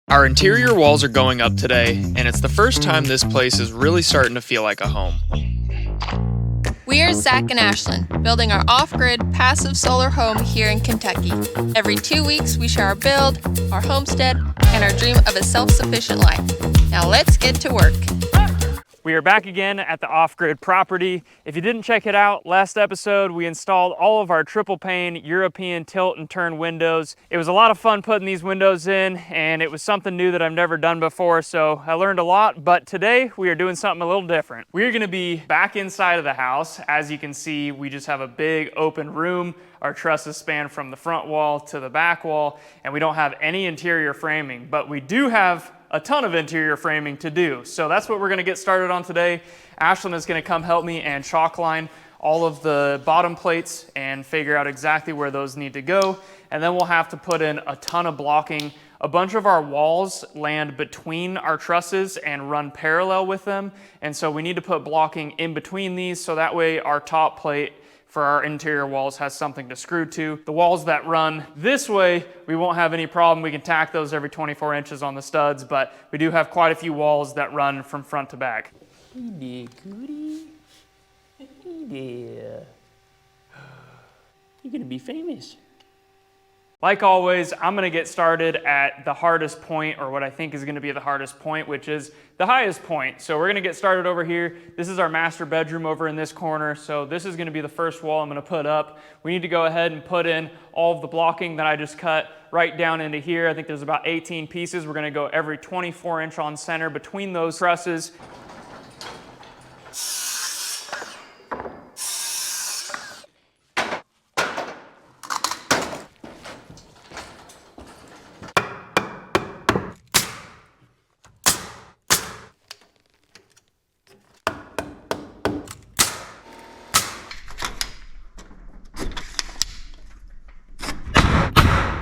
Our interior walls are going up today, and it's the first time this place is really starting to feel like a home. We are Zach and Ashlyn, building our off-grid passive solar home here in Kentucky. Every 2 weeks, we share our build, our homestead, and our dream of a self-sufficient life. Now let's get to work. We are back again at the off-grid property. If you didn't check it out, last episode we installed all of our triple pane European tilt and turn windows. It was a lot of fun putting these windows in, and it was something new that I've never done before, so I learned a lot. But today we are doing something a little different. We're gonna be back inside of the house. As you can see, we just have a big open room. Our trusses span from the front wall to the back wall, and we don't have any interior framing, but we do have a ton of interior framing to do. So that's what we're gonna get started on today. Ashlyn is gonna come help me and chalk line all of the bottom plates and figure out exactly where those need to go. And then we'll have to put in a ton of blocking. A bunch of our walls land between our trusses and run parallel with them. And so we need to put blocking in between these so that way our top plate for our interior walls has something to screw to. The walls that run this way, we won't have any problem. We can tack those every 24 inches on the studs, but we do have quite a few walls that run from front to back. Hey there, Cootie. Hey there. You're gonna be famous. Like always, I'm gonna get started at the hardest point, or what I think is gonna be the hardest point, which is the highest point. So we're gonna get started over here. This is our master bedroom over in this corner. So this is gonna be the first wall I'm gonna put up. We need to go ahead and put in all of the blocking that I just cut right down into here. I think there's about 18 pieces. We're gonna go every 24 inch on center between those trusses.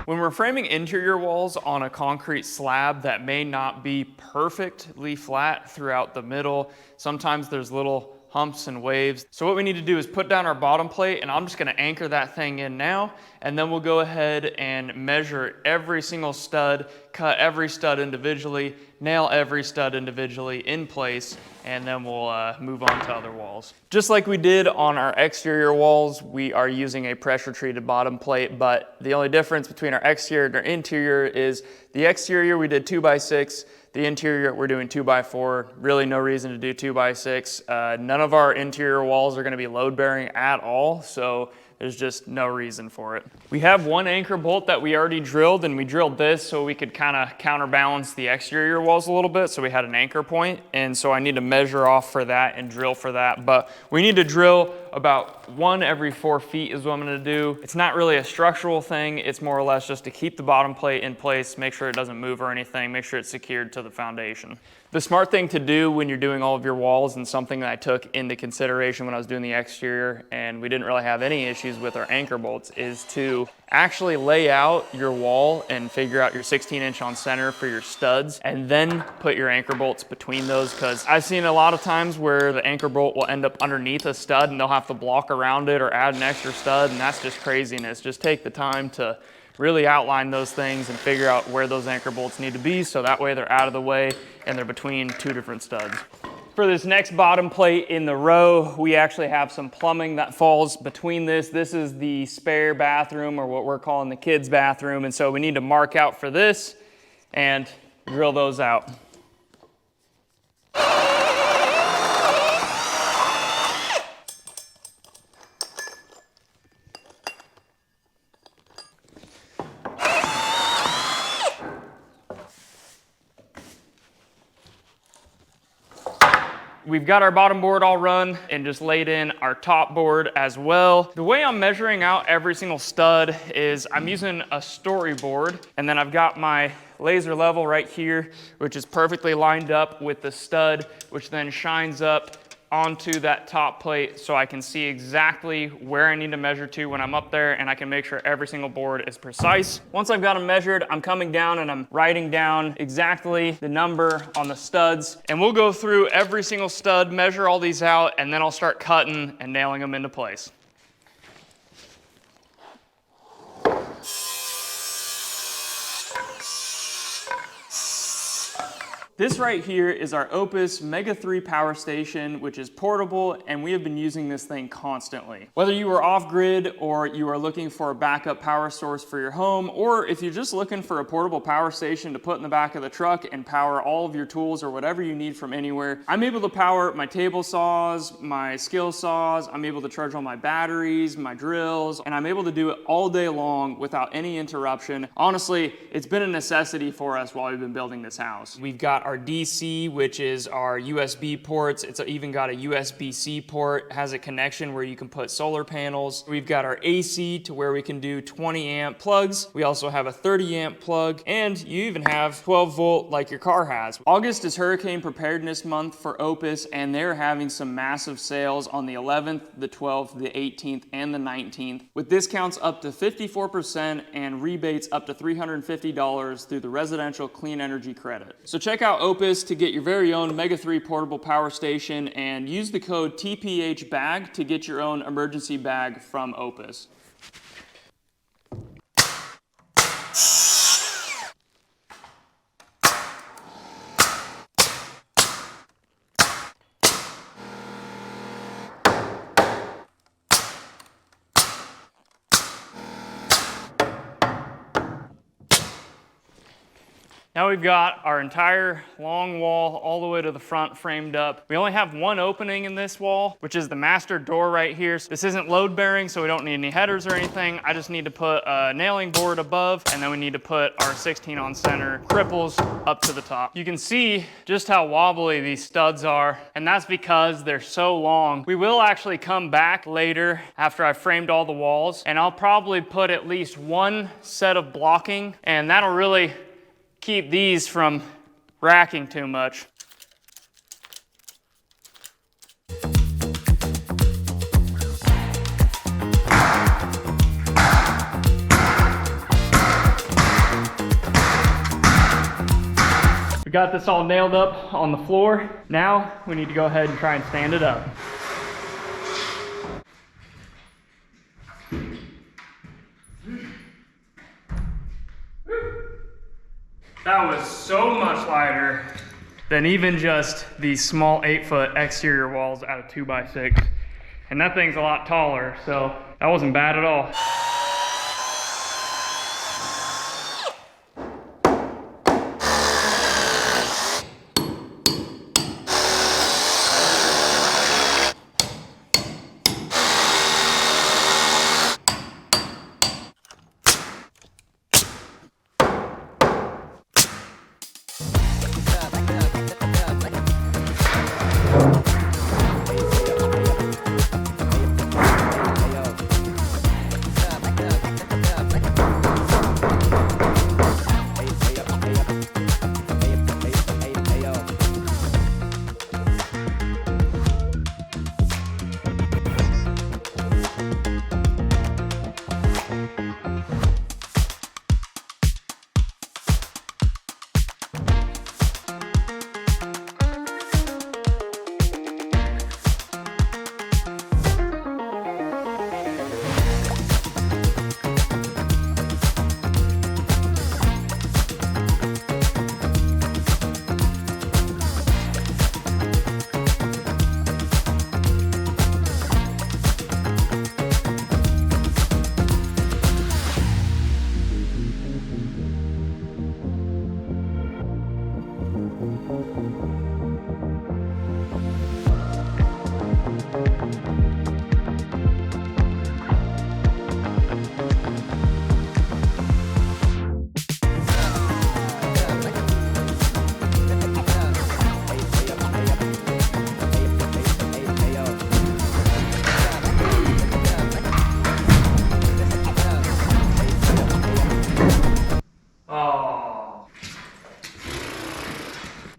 When we're framing interior walls on a concrete slab that may not be perfectly flat throughout the middle, sometimes there's little humps and waves. So what we need to do is put down our bottom plate, and I'm just gonna anchor that thing in now, and then we'll go ahead and measure every single stud, cut every stud individually, nail every stud individually in place, and then we'll move on to other walls. Just like we did on our exterior walls, we are using a pressure treated bottom plate, but the only difference between our exterior and our interior is the exterior we did 2x6, the interior we're doing 2x4, really no reason to do 2x6. None of our interior walls are gonna be load bearing at all, so there's just no reason for it. We have one anchor bolt that we already drilled, and we drilled this so we could kind of counterbalance the exterior walls a little bit, so we had an anchor point, and so I need to measure off for that and drill for that. But we need to drill about 1 every 4 feet is what I'm gonna do. It's not really a structural thing, it's more or less just to keep the bottom plate in place, make sure it doesn't move or anything, make sure it's secured to the foundation. The smart thing to do when you're doing all of your walls, and something that I took into consideration when I was doing the exterior, and we didn't really have any issues with our anchor bolts, is to actually lay out your wall and figure out your 16-inch on center for your studs, and then put your anchor bolts between those, because I've seen a lot of times where the anchor bolt will end up underneath a stud and they'll have to block around it or add an extra stud, and that's just craziness. Just take the time to really outline those things and figure out where those anchor bolts need to be, so that way they're out of the way and they're between 2 different studs. For this next bottom plate in the row, we actually have some plumbing that falls between this. This is the spare bathroom, or what we're calling the kids' bathroom, and so we need to mark out for this and drill those out. We've got our bottom board all run and just laid in our top board as well. The way I'm measuring out every single stud is I'm using a storyboard, and then I've got my laser level right here, which is perfectly lined up with the stud, which then shines up onto that top plate so I can see exactly where I need to measure to when I'm up there, and I can make sure every single board is precise. Once I've got them measured, I'm coming down and I'm writing down exactly the number on the studs, and we'll go through every single stud, measure all these out, and then I'll start cutting and nailing them into place. This right here is our Oupes Mega 3 power station, which is portable, and we have been using this thing constantly. Whether you are off-grid or you are looking for a backup power source for your home, or if you're just looking for a portable power station to put in the back of the truck and power all of your tools or whatever you need from anywhere, I'm able to power my table saws, my skill saws, I'm able to charge all my batteries, my drills, and I'm able to do it all day long without any interruption. Honestly, it's been a necessity for us while we've been building this house. We've got our DC, which is our USB ports. It's even got a USB-C port, has a connection where you can put solar panels. We've got our AC to where we can do 20 amp plugs. We also have a 30 amp plug, and you even have 12 volt like your car has. August is hurricane preparedness month for Oupes, and they're having some massive sales on the 11th, the 12th, the 18th, and the 19th, with discounts up to 54% and rebates up to $350 through the residential clean energy credit. So check out Oupes to get your very own Mega 3 portable power station and use the code TPHBAG to get your own emergency bag from Oupes. Now we've got our entire long wall all the way to the front framed up. We only have one opening in this wall, which is the master door right here. This isn't load bearing, so we don't need any headers or anything. I just need to put a nailing board above, and then we need to put our 16 on center cripples up to the top. You can see just how wobbly these studs are, and that's because they're so long. We will actually come back later after I've framed all the walls, and I'll probably put at least one set of blocking, and that'll really keep these from racking too much. We got this all nailed up on the floor. Now we need to go ahead and try and stand it up. That was so much lighter than even just these small 8-foot exterior walls out of 2x6. And that thing's a lot taller, so that wasn't bad at all.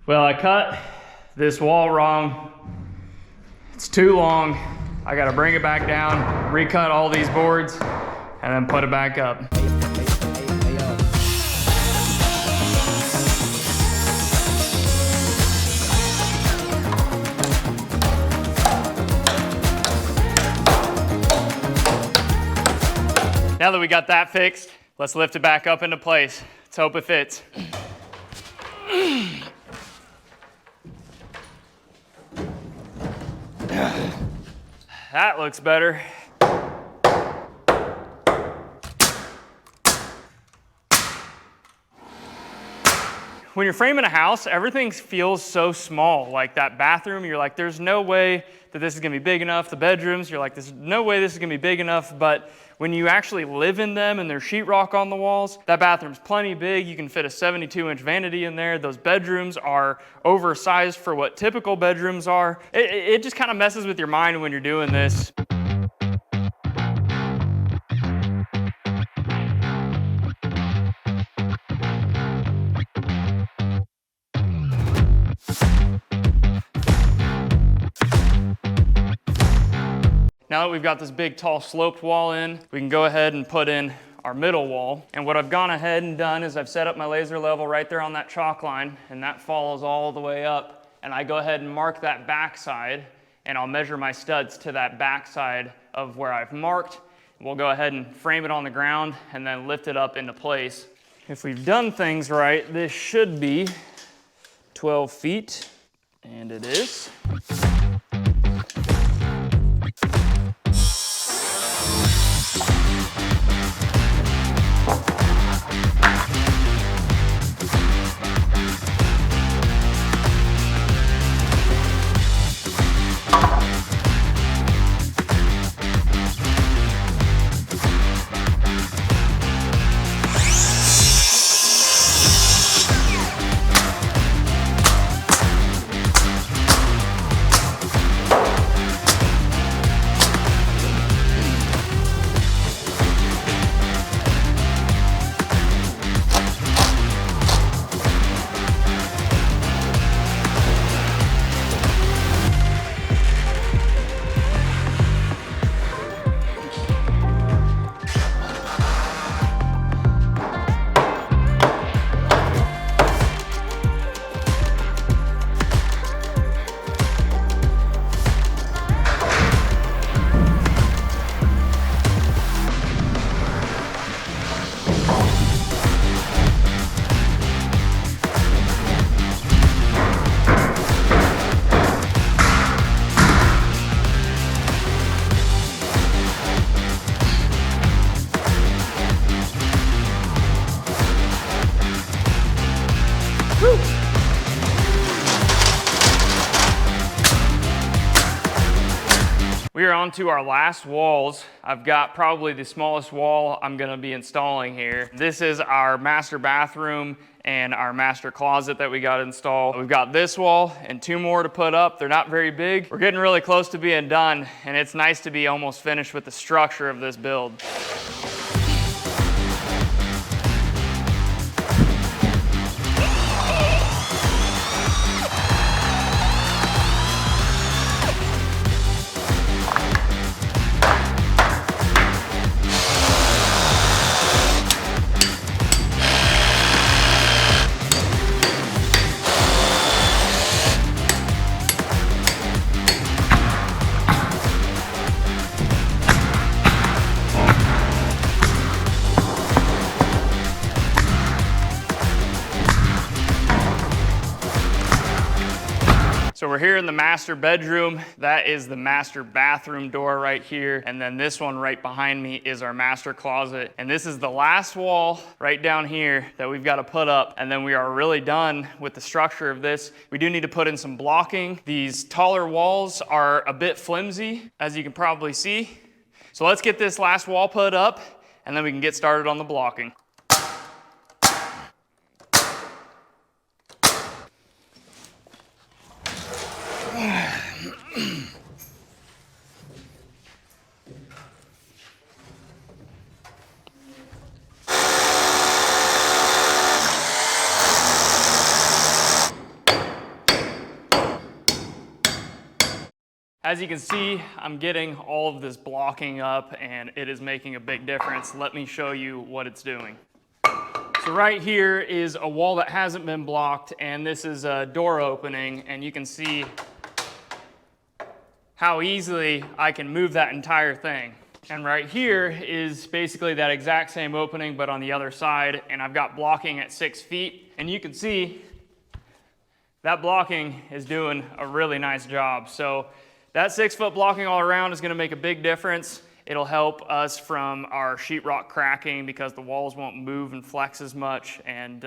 Well, I cut this wall wrong. It's too long. I gotta bring it back down, recut all these boards, and then put it back up. Now that we got that fixed, let's lift it back up into place. Let's hope it fits. That looks better. When you're framing a house, everything feels so small. Like that bathroom, you're like, there's no way that this is gonna be big enough. The bedrooms, you're like, there's no way this is gonna be big enough. But when you actually live in them and there's sheetrock on the walls, that bathroom's plenty big. You can fit a 72-inch vanity in there. Those bedrooms are oversized for what typical bedrooms are. It just kind of messes with your mind when you're doing this. Now that we've got this big tall sloped wall in, we can go ahead and put in our middle wall. And what I've gone ahead and done is I've set up my laser level right there on that chalk line, and that follows all the way up. And I go ahead and mark that back side, and I'll measure my studs to that back side of where I've marked. We'll go ahead and frame it on the ground and then lift it up into place. If we've done things right, this should be 12 feet, and it is. We are on to our last walls. I've got probably the smallest wall I'm gonna be installing here. This is our master bathroom and our master closet that we got installed. We've got this wall and 2 more to put up. They're not very big. We're getting really close to being done, and it's nice to be almost finished with the structure of this build. So we're here in the master bedroom. That is the master bathroom door right here. And then this one right behind me is our master closet. And this is the last wall right down here that we've got to put up. And then we are really done with the structure of this. We do need to put in some blocking. These taller walls are a bit flimsy, as you can probably see. So let's get this last wall put up, and then we can get started on the blocking. As you can see, I'm getting all of this blocking up, and it is making a big difference. Let me show you what it's doing. So right here is a wall that hasn't been blocked, and this is a door opening, and you can see how easily I can move that entire thing. And right here is basically that exact same opening, but on the other side, and I've got blocking at 6 feet, and you can see that blocking is doing a really nice job. So That 6-foot blocking all around is gonna make a big difference. It'll help us from our sheetrock cracking because the walls won't move and flex as much, and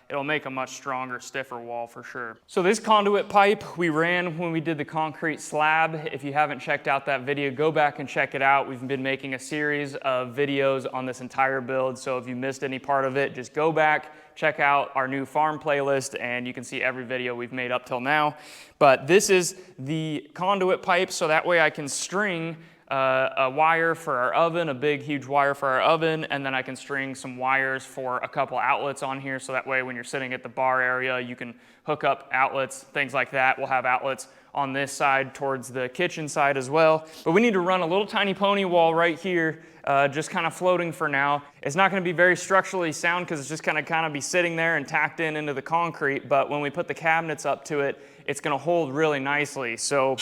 it'll make a much stronger, stiffer wall for sure. So this conduit pipe we ran when we did the concrete slab. If you haven't checked out that video, go back and check it out. We've been making a series of videos on this entire build, so if you missed any part of it, just go back, check out our new farm playlist, and you can see every video we've made up till now. But this is the conduit pipe, so that way I can string a wire for our oven, a big huge wire for our oven, and then I can string some wires for a couple outlets on here, so that way when you're sitting at the bar area you can hook up outlets, things like that. We'll have outlets on this side towards the kitchen side as well. But we need to run a little tiny pony wall right here, just kind of floating for now. It's not going to be very structurally sound because it's just going to kind of be sitting there and tacked in into the concrete, but when we put the cabinets up to it, it's going to hold really nicely. So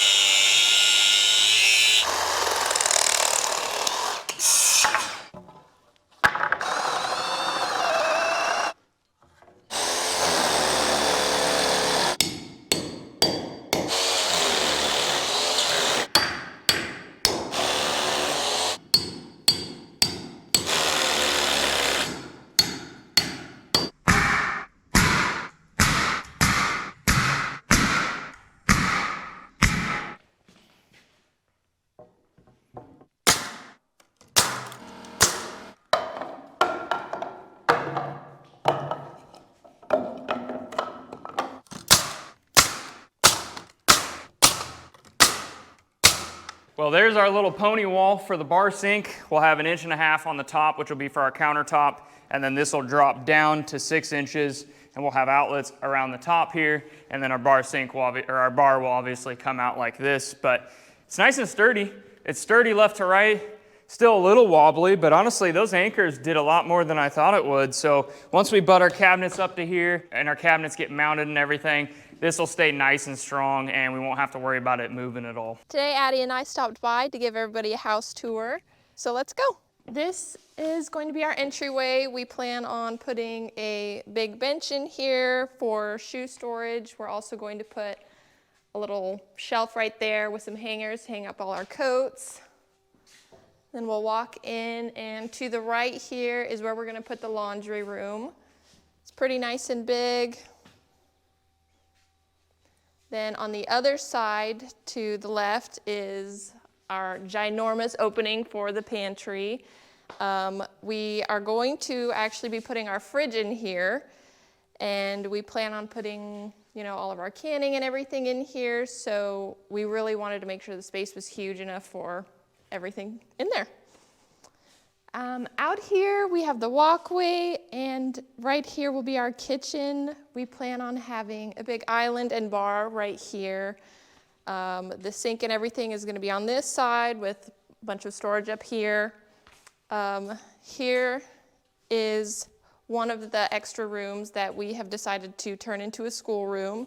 well, there's our little pony wall for the bar sink. We'll have 1.5 inches on the top, which will be for our countertop, and then this will drop down to 6 inches, and we'll have outlets around the top here, and then our bar sink will, our bar will obviously come out like this, but it's nice and sturdy. It's sturdy left to right, still a little wobbly, but honestly, those anchors did a lot more than I thought it would. So once we butt our cabinets up to here, and our cabinets get mounted and everything, this will stay nice and strong and we won't have to worry about it moving at all. Today, Addie and I stopped by to give everybody a house tour, so let's go. This is going to be our entryway. We plan on putting a big bench in here for shoe storage. We're also going to put a little shelf right there with some hangers to hang up all our coats. Then we'll walk in, and to the right here is where we're going to put the laundry room. It's pretty nice and big. Then on the other side to the left is our ginormous opening for the pantry. We are going to actually be putting our fridge in here, and we plan on putting, you know, all of our canning and everything in here, so we really wanted to make sure the space was huge enough for everything in there. Out here we have the walkway, and right here will be our kitchen. We plan on having a big island and bar right here. The sink and everything is going to be on this side with a bunch of storage up here. Here is one of the extra rooms that we have decided to turn into a schoolroom.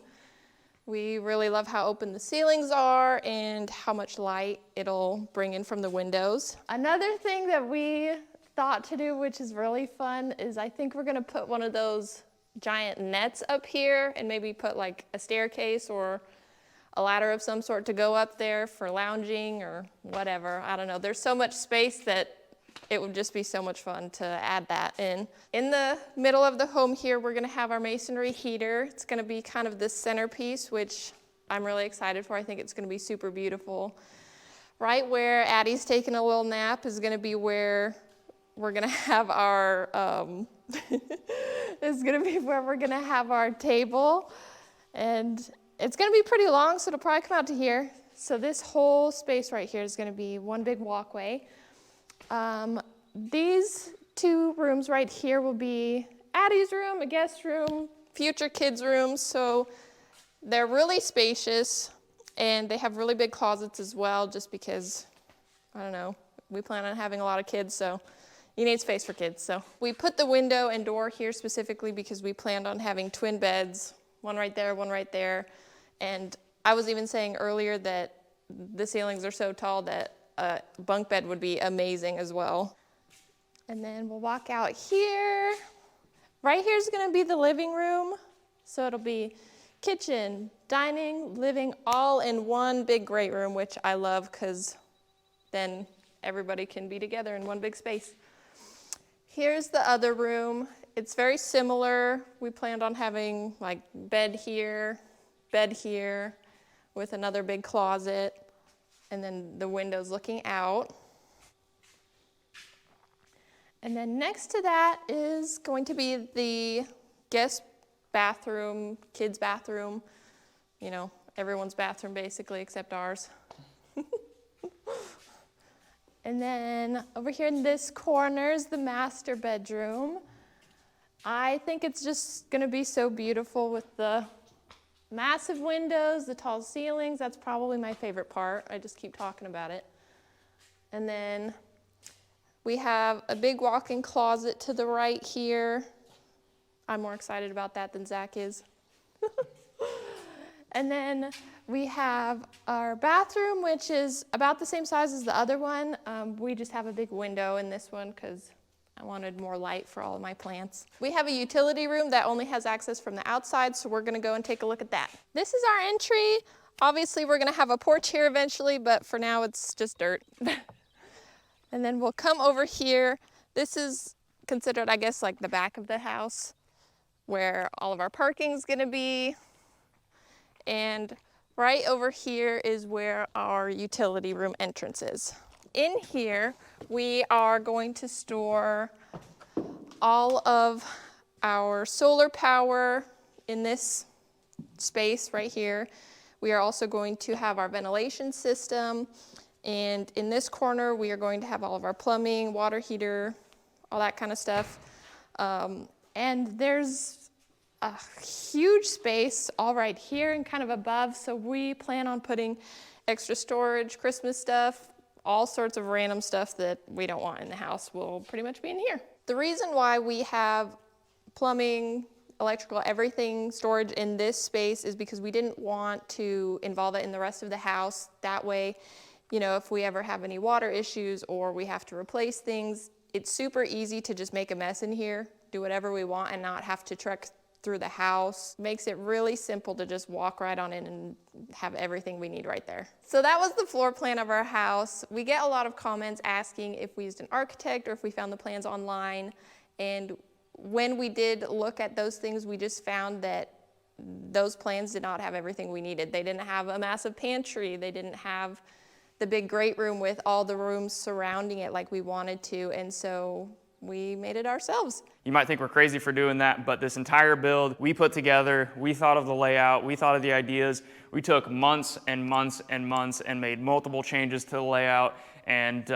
We really love how open the ceilings are and how much light it'll bring in from the windows. Another thing that we thought to do, which is really fun, is I think we're gonna put one of those giant nets up here and maybe put like a staircase or a ladder of some sort to go up there for lounging or whatever. I don't know. There's so much space that it would just be so much fun to add that in. In the middle of the home here, we're gonna have our masonry heater. It's gonna be kind of this centerpiece, which I'm really excited for. I think it's gonna be super beautiful. Right where Addie's taking a little nap is gonna be where we're gonna have our, is gonna be where we're gonna have our table. And it's gonna be pretty long, so it'll probably come out to here. So this whole space right here is gonna be one big walkway. These two rooms right here will be Addie's room, a guest room, future kids' rooms. So they're really spacious, and they have really big closets as well, just because, I don't know, we plan on having a lot of kids, so you need space for kids. So we put the window and door here specifically because we planned on having twin beds, one right there, one right there. And I was even saying earlier that the ceilings are so tall that a bunk bed would be amazing as well. And then we'll walk out here. Right here is going to be the living room. So it'll be kitchen, dining, living, all in one big great room, which I love because then everybody can be together in one big space. Here's the other room. It's very similar. We planned on having like bed here, with another big closet, and then the windows looking out. And then next to that is going to be the guest bathroom, kids' bathroom, you know, everyone's bathroom basically except ours. And then over here in this corner is the master bedroom. I think it's just gonna be so beautiful with the massive windows, the tall ceilings. That's probably my favorite part. I just keep talking about it. And then we have a big walk-in closet to the right here. I'm more excited about that than Zach is. And then we have our bathroom, which is about the same size as the other one. We just have a big window in this one because I wanted more light for all of my plants. We have a utility room that only has access from the outside, so we're gonna go and take a look at that. This is our entry. Obviously, we're gonna have a porch here eventually, but for now it's just dirt. And then we'll come over here. This is considered, I guess, like the back of the house where all of our parking is gonna be. And right over here is where our utility room entrance is. In here, we are going to store all of our solar power in this space right here. We are also going to have our ventilation system. And in this corner, we are going to have all of our plumbing, water heater, all that kind of stuff. And there's a huge space all right here and kind of above, so we plan on putting extra storage, Christmas stuff, all sorts of random stuff that we don't want in the house will pretty much be in here. The reason why we have plumbing, electrical, everything storage in this space is because we didn't want to involve it in the rest of the house. That way, you know, if we ever have any water issues or we have to replace things, it's super easy to just make a mess in here, do whatever we want and not have to trek through the house. Makes it really simple to just walk right on in and have everything we need right there. So that was the floor plan of our house. We get a lot of comments asking if we used an architect or if we found the plans online. And when we did look at those things, we just found that those plans did not have everything we needed. They didn't have a massive pantry. They didn't have the big great room with all the rooms surrounding it like we wanted to. And so we made it ourselves. You might think we're crazy for doing that, but this entire build we put together, we thought of the layout, we thought of the ideas. We took months and months and months and made multiple changes to the layout and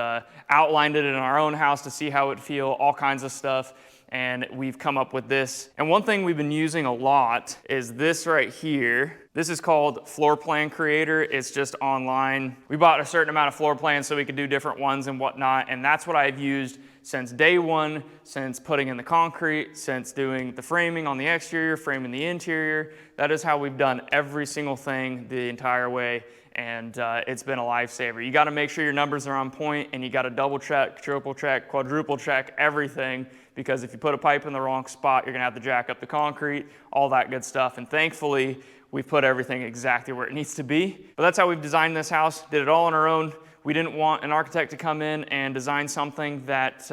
outlined it in our own house to see how it would feel, all kinds of stuff. And we've come up with this. And one thing we've been using a lot is this right here. This is called Floor Plan Creator. It's just online. We bought a certain amount of floor plans so we could do different ones and whatnot. And that's what I've used since day one, since putting in the concrete, since doing the framing on the exterior, framing the interior. That is how we've done every single thing the entire way. And it's been a lifesaver. You gotta make sure your numbers are on point and you gotta double check, triple check, quadruple check everything, because if you put a pipe in the wrong spot, you're gonna have to jack up the concrete, all that good stuff. And thankfully, we've put everything exactly where it needs to be. But that's how we've designed this house, did it all on our own. We didn't want an architect to come in and design something that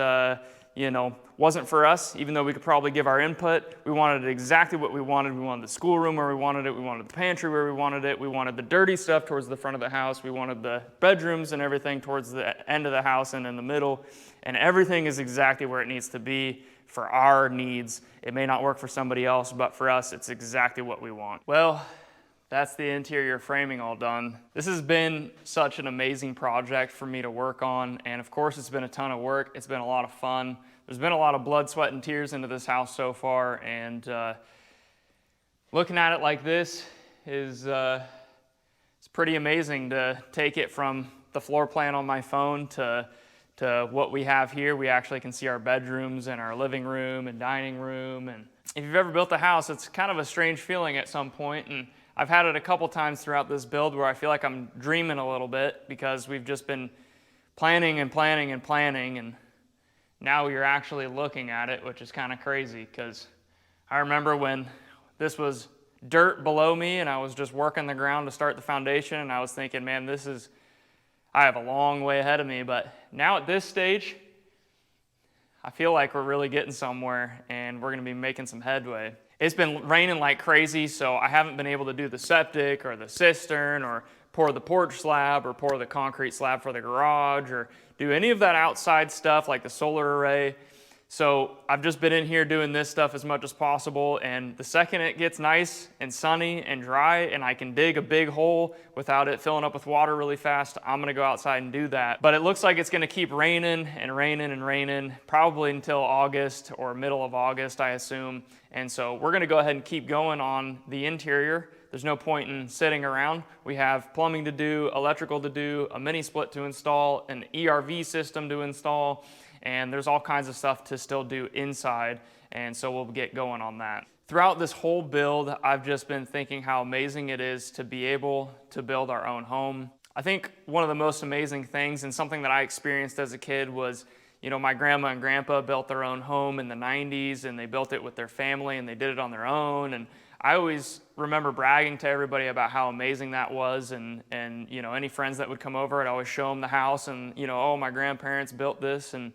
wasn't for us, even though we could probably give our input. We wanted exactly what we wanted. We wanted the schoolroom where we wanted it. We wanted the pantry where we wanted it. We wanted the dirty stuff towards the front of the house. We wanted the bedrooms and everything towards the end of the house and in the middle. And everything is exactly where it needs to be for our needs. It may not work for somebody else, but for us, it's exactly what we want. Well, that's the interior framing all done. This has been such an amazing project for me to work on, and of course it's been a ton of work. It's been a lot of fun. There's been a lot of blood, sweat, and tears into this house so far, and looking at it like this is it's pretty amazing to take it from the floor plan on my phone to what we have here. We actually can see our bedrooms and our living room and dining room, and if you've ever built a house, it's kind of a strange feeling at some point, and I've had it a couple times throughout this build where I feel like I'm dreaming a little bit because we've just been planning and planning and planning, and now you're actually looking at it, which is kind of crazy because I remember when this was dirt below me, and I was just working the ground to start the foundation, and I was thinking, man, I have a long way ahead of me. But now at this stage, I feel like we're really getting somewhere, and we're gonna be making some headway. It's been raining like crazy, so I haven't been able to do the septic or the cistern or pour the porch slab or pour the concrete slab for the garage or do any of that outside stuff like the solar array. So I've just been in here doing this stuff as much as possible, and the second it gets nice and sunny and dry and I can dig a big hole without it filling up with water really fast, I'm gonna go outside and do that. But it looks like it's gonna keep raining and raining and raining, probably until August or middle of August, I assume. And so we're gonna go ahead and keep going on the interior. There's no point in sitting around. We have plumbing to do, electrical to do, a mini split to install, an ERV system to install, and there's all kinds of stuff to still do inside, and so we'll get going on that. Throughout this whole build, I've just been thinking how amazing it is to be able to build our own home. I think one of the most amazing things, and something that I experienced as a kid, was, you know, my grandma and grandpa built their own home in the 90s, and they built it with their family, and they did it on their own, and I always remember bragging to everybody about how amazing that was, and you know, any friends that would come over, I'd always show them the house, and you know, oh, my grandparents built this, and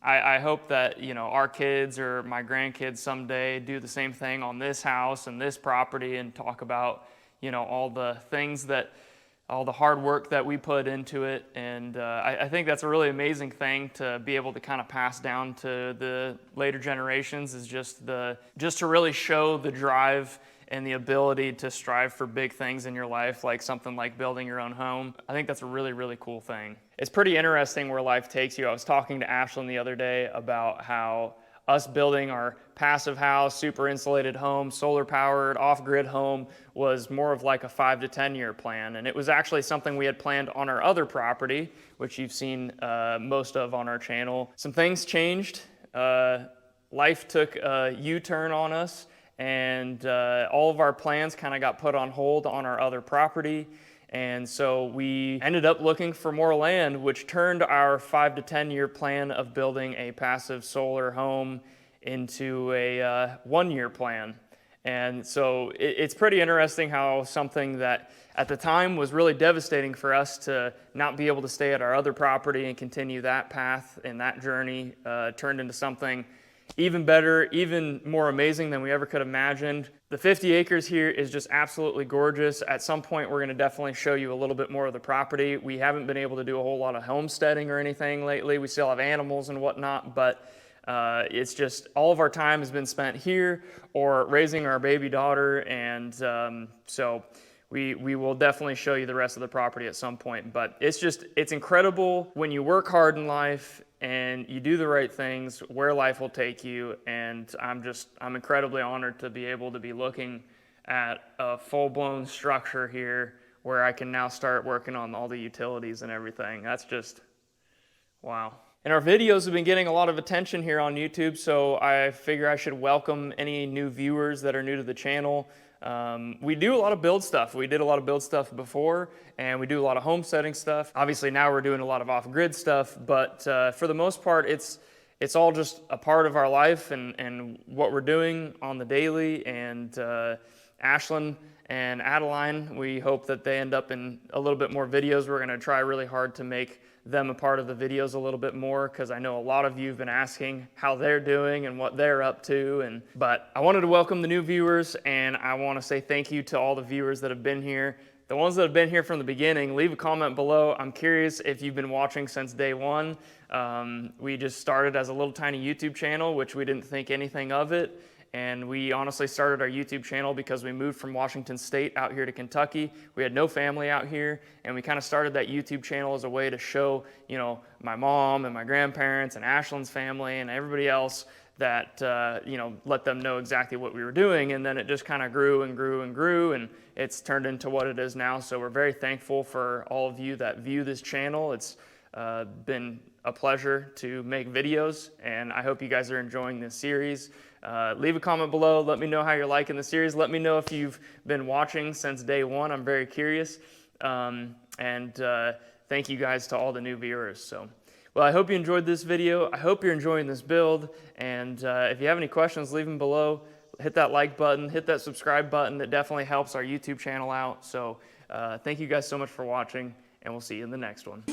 I hope that, you know, our kids or my grandkids someday do the same thing on this house and this property and talk about, you know, all the hard work that we put into it. And I think that's a really amazing thing to be able to kind of pass down to the later generations, is just to really show the drive and the ability to strive for big things in your life, like something like building your own home. I think that's a really, really cool thing. It's pretty interesting where life takes you. I was talking to Ashlyn the other day about how us building our passive house, super insulated home, solar powered, off-grid home was more of like a 5 to 10 year plan. And it was actually something we had planned on our other property, which you've seen most of on our channel. Some things changed. Life took a U-turn on us, and all of our plans kind of got put on hold on our other property. And so we ended up looking for more land, which turned our 5 to 10 year plan of building a passive solar home into a 1 year plan. And so it's pretty interesting how something that at the time was really devastating for us to not be able to stay at our other property and continue that path and that journey turned into something even better, even more amazing than we ever could have imagined. The 50 acres here is just absolutely gorgeous. At some point, we're gonna definitely show you a little bit more of the property. We haven't been able to do a whole lot of homesteading or anything lately. We still have animals and whatnot, but it's just all of our time has been spent here or raising our baby daughter, and so we will definitely show you the rest of the property at some point. But it's incredible when you work hard in life and you do the right things, where life will take you. And I'm incredibly honored to be able to be looking at a full-blown structure here where I can now start working on all the utilities and everything. That's just, wow. And our videos have been getting a lot of attention here on YouTube, so I figure I should welcome any new viewers that are new to the channel. We do a lot of build stuff. We did a lot of build stuff before, and we do a lot of homesteading stuff. Obviously now we're doing a lot of off-grid stuff, but for the most part, it's all just a part of our life and what we're doing on the daily. And Ashlyn and Adeline, we hope that they end up in a little bit more videos. We're gonna try really hard to make them a part of the videos a little bit more, because I know a lot of you have been asking how they're doing and what they're up to. But I wanted to welcome the new viewers, and I want to say thank you to all the viewers that have been here. The ones that have been here from the beginning, leave a comment below. I'm curious if you've been watching since day one. We just started as a little tiny YouTube channel, which we didn't think anything of it. And we honestly started our YouTube channel because we moved from Washington State out here to Kentucky. We had no family out here, and we kind of started that YouTube channel as a way to show, you know, my mom and my grandparents and Ashlyn's family and everybody else that, you know, let them know exactly what we were doing. And then it just kind of grew and grew and grew, and it's turned into what it is now. So we're very thankful for all of you that view this channel. It's been a pleasure to make videos, and I hope you guys are enjoying this series. Leave a comment below. Let me know how you're liking the series. Let me know if you've been watching since day one. I'm very curious. Thank you guys to all the new viewers. So, well, I hope you enjoyed this video. I hope you're enjoying this build. And if you have any questions, leave them below. hit that like button, hit that subscribe button. It definitely helps our YouTube channel out. So thank you guys so much for watching, and we'll see you in the next one.